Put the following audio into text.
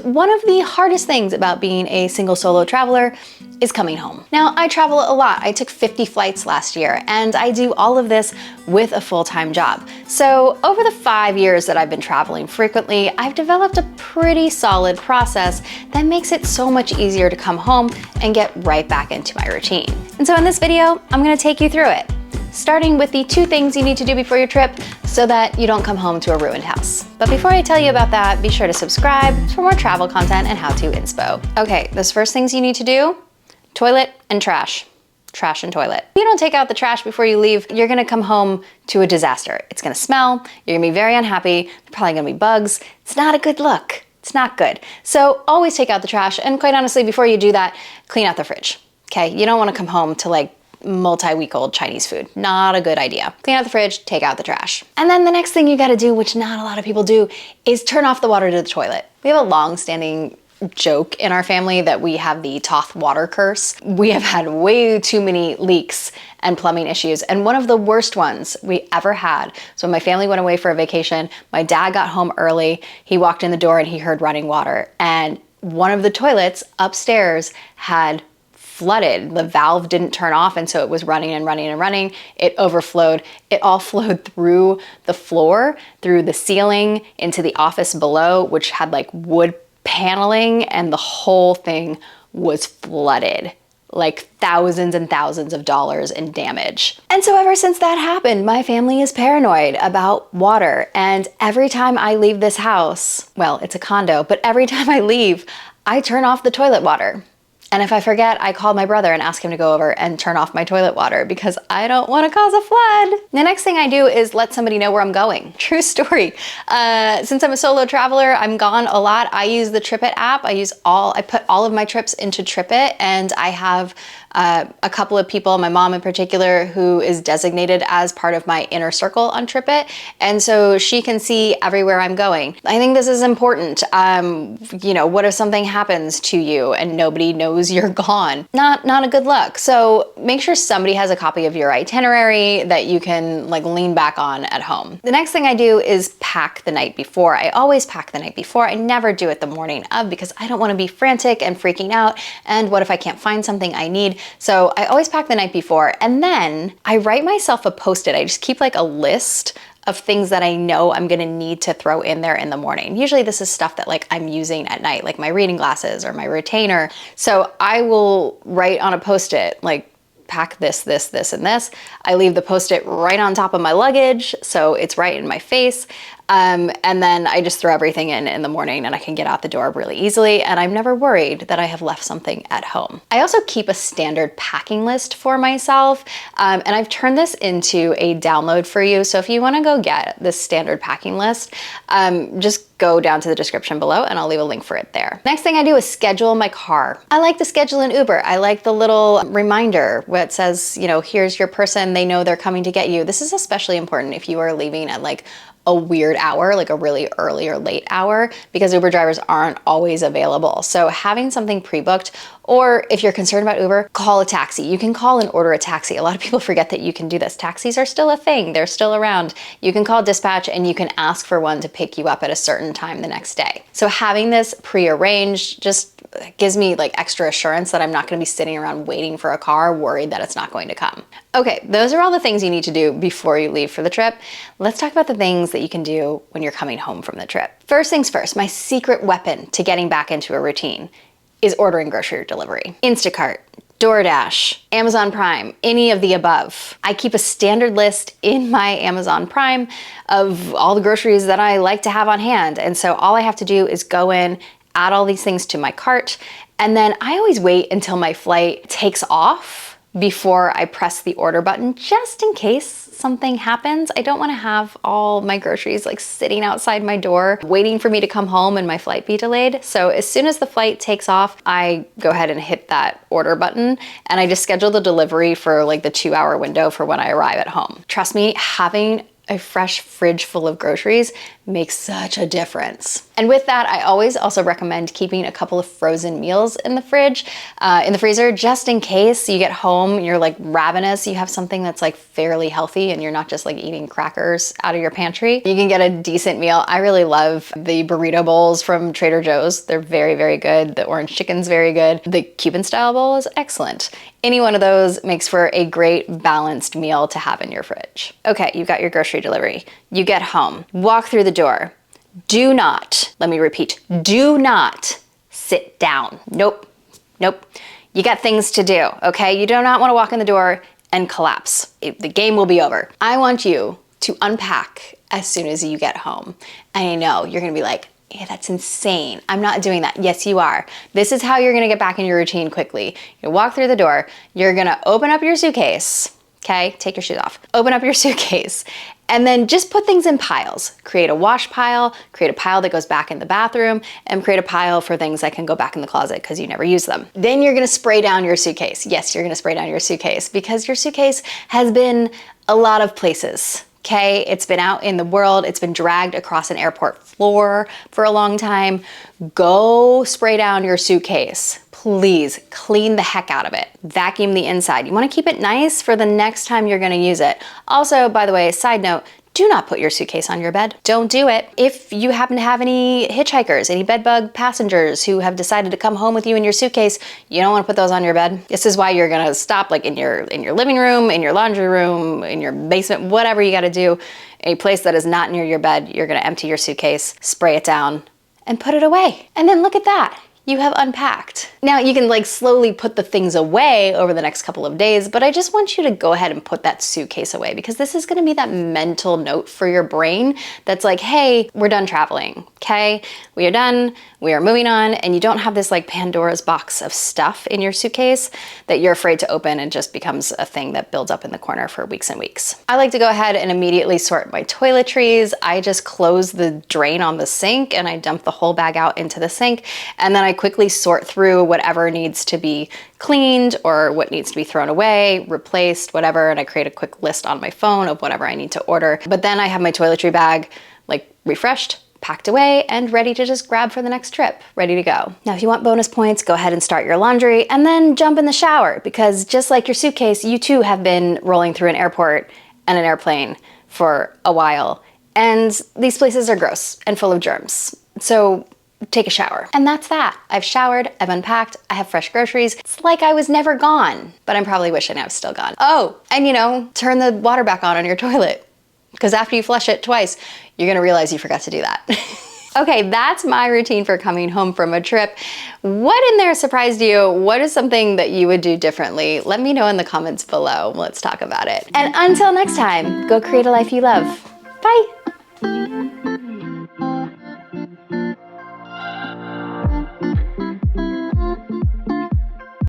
One of the hardest things about being a single solo traveler is coming home. Now, I travel a lot. I took 50 flights last year, and I do all of this with a full-time job. So over the 5 years that I've been traveling frequently, I've developed a pretty solid process that makes it so much easier to come home and get right back into my routine. And so in this video, I'm gonna take you through it, starting with the 2 things you need to do before your trip so that you don't come home to a ruined house. But before I tell you about that, be sure to subscribe for more travel content and how-to inspo. Okay, those first things you need to do: toilet and trash. Trash and toilet. If you don't take out the trash before you leave, you're gonna come home to a disaster. It's gonna smell, you're gonna be very unhappy, there's probably gonna be bugs. It's not a good look. It's not good. So always take out the trash, and quite honestly, before you do that, clean out the fridge. Okay, you don't wanna come home to like multi-week old Chinese food. Not a good idea. Clean out the fridge, take out the trash. And then the next thing you gotta do, which not a lot of people do, is turn off the water to the toilet. We have a long-standing joke in our family that we have the Toth water curse. We have had way too many leaks and plumbing issues. And one of the worst ones we ever had, so when my family went away for a vacation, my dad got home early, he walked in the door and he heard running water. And one of the toilets upstairs had flooded. The valve didn't turn off, and so it was running and running and running. It overflowed. It all flowed through the floor, through the ceiling, into the office below, which had like wood paneling, and the whole thing was flooded. Like thousands and thousands of dollars in damage. And so ever since that happened, my family is paranoid about water. And every time I leave this house, well, it's a condo, but every time I leave, I turn off the toilet water. And if I forget, I call my brother and ask him to go over and turn off my toilet water because I don't want to cause a flood. The next thing I do is let somebody know where I'm going. True story. Since I'm a solo traveler, I'm gone a lot. I use the TripIt app. I put all of my trips into TripIt, and I have a couple of people, my mom in particular, who is designated as part of my inner circle on TripIt. And so she can see everywhere I'm going. I think this is important. You know, what if something happens to you and nobody knows you're gone? Not a good look. So make sure somebody has a copy of your itinerary that you can like lean back on at home. The next thing I do is pack the night before. I always pack the night before. I never do it the morning of because I don't want to be frantic and freaking out. And what if I can't find something I need? So I always pack the night before, and then I write myself a post-it. I just keep like a list of things that I know I'm gonna need to throw in there in the morning. Usually this is stuff that like I'm using at night, like my reading glasses or my retainer. So I will write on a post-it like, pack this, this, this, and this. I leave the post-it right on top of my luggage, so it's right in my face. And then I just throw everything in the morning, and I can get out the door really easily, and I'm never worried that I have left something at home. I also keep a standard packing list for myself, and I've turned this into a download for you. So if you wanna go get this standard packing list, just go down to the description below and I'll leave a link for it there. Next thing I do is schedule my car. I like to schedule an Uber. I like the little reminder where it says, you know, here's your person, they know they're coming to get you. This is especially important if you are leaving at like a weird hour, like a really early or late hour, because Uber drivers aren't always available. So having something pre-booked, or if you're concerned about Uber, call a taxi. You can call and order a taxi. A lot of people forget that you can do this. Taxis are still a thing. They're still around. You can call dispatch and you can ask for one to pick you up at a certain time the next day. So having this pre-arranged just gives me like extra assurance that I'm not gonna be sitting around waiting for a car, worried that it's not going to come. Okay, those are all the things you need to do before you leave for the trip. Let's talk about the things that you can do when you're coming home from the trip. First things first, my secret weapon to getting back into a routine is ordering grocery delivery. Instacart, DoorDash, Amazon Prime, any of the above. I keep a standard list in my Amazon Prime of all the groceries that I like to have on hand. And so all I have to do is go in, add all these things to my cart, and then I always wait until my flight takes off before I press the order button, just in case something happens. I don't want to have all my groceries like sitting outside my door waiting for me to come home and my flight be delayed. So as soon as the flight takes off, I go ahead and hit that order button, and I just schedule the delivery for like the 2-hour window for when I arrive at home. Trust me, having a fresh fridge full of groceries makes such a difference. And with that, I always also recommend keeping a couple of frozen meals in the fridge, in the freezer, just in case you get home, you're like ravenous, you have something that's like fairly healthy and you're not just like eating crackers out of your pantry. You can get a decent meal. I really love the burrito bowls from Trader Joe's. They're very, very good. The orange chicken's very good. The Cuban style bowl is excellent. Any one of those makes for a great balanced meal to have in your fridge. Okay, you've got your grocery delivery. You get home, walk through the door. Do not, let me repeat, do not sit down. Nope, nope. You got things to do, okay? You do not want to walk in the door and collapse. The game will be over. I want you to unpack as soon as you get home. And I know you're gonna be like, yeah, that's insane. I'm not doing that. Yes, you are. This is how you're gonna get back in your routine quickly. You walk through the door, you're gonna open up your suitcase, okay? Take your shoes off. Open up your suitcase, and then just put things in piles. Create a wash pile, create a pile that goes back in the bathroom, and create a pile for things that can go back in the closet because you never use them. Then you're gonna spray down your suitcase. Yes, you're gonna spray down your suitcase because your suitcase has been a lot of places. Okay, it's been out in the world, it's been dragged across an airport floor for a long time. Go spray down your suitcase. Please clean the heck out of it. Vacuum the inside. You wanna keep it nice for the next time you're gonna use it. Also, by the way, side note, do not put your suitcase on your bed. Don't do it. If you happen to have any hitchhikers, any bedbug passengers who have decided to come home with you in your suitcase, you don't want to put those on your bed. This is why you're gonna stop like in your living room, in your laundry room, in your basement, whatever you gotta do. A place that is not near your bed, you're gonna empty your suitcase, spray it down, and put it away. And then look at that. You have unpacked. Now you can like slowly put the things away over the next couple of days, but I just want you to go ahead and put that suitcase away because this is gonna be that mental note for your brain that's like, hey, we're done traveling, okay? We are done, we are moving on, and you don't have this like Pandora's box of stuff in your suitcase that you're afraid to open and just becomes a thing that builds up in the corner for weeks and weeks. I like to go ahead and immediately sort my toiletries. I just close the drain on the sink and I dump the whole bag out into the sink, and then I quickly sort through whatever needs to be cleaned or what needs to be thrown away, replaced, whatever, and I create a quick list on my phone of whatever I need to order. But then I have my toiletry bag like refreshed, packed away, and ready to just grab for the next trip, ready to go. Now, if you want bonus points, go ahead and start your laundry and then jump in the shower because just like your suitcase, you too have been rolling through an airport and an airplane for a while. And these places are gross and full of germs. So take a shower. And that's that. I've showered, I've unpacked, I have fresh groceries. It's like I was never gone, but I'm probably wishing I was still gone. Oh, and you know, turn the water back on your toilet because after you flush it twice, you're gonna realize you forgot to do that. Okay, that's my routine for coming home from a trip. What in there surprised you? What is something that you would do differently? Let me know in the comments below. Let's talk about it. And until next time, go create a life you love. Bye.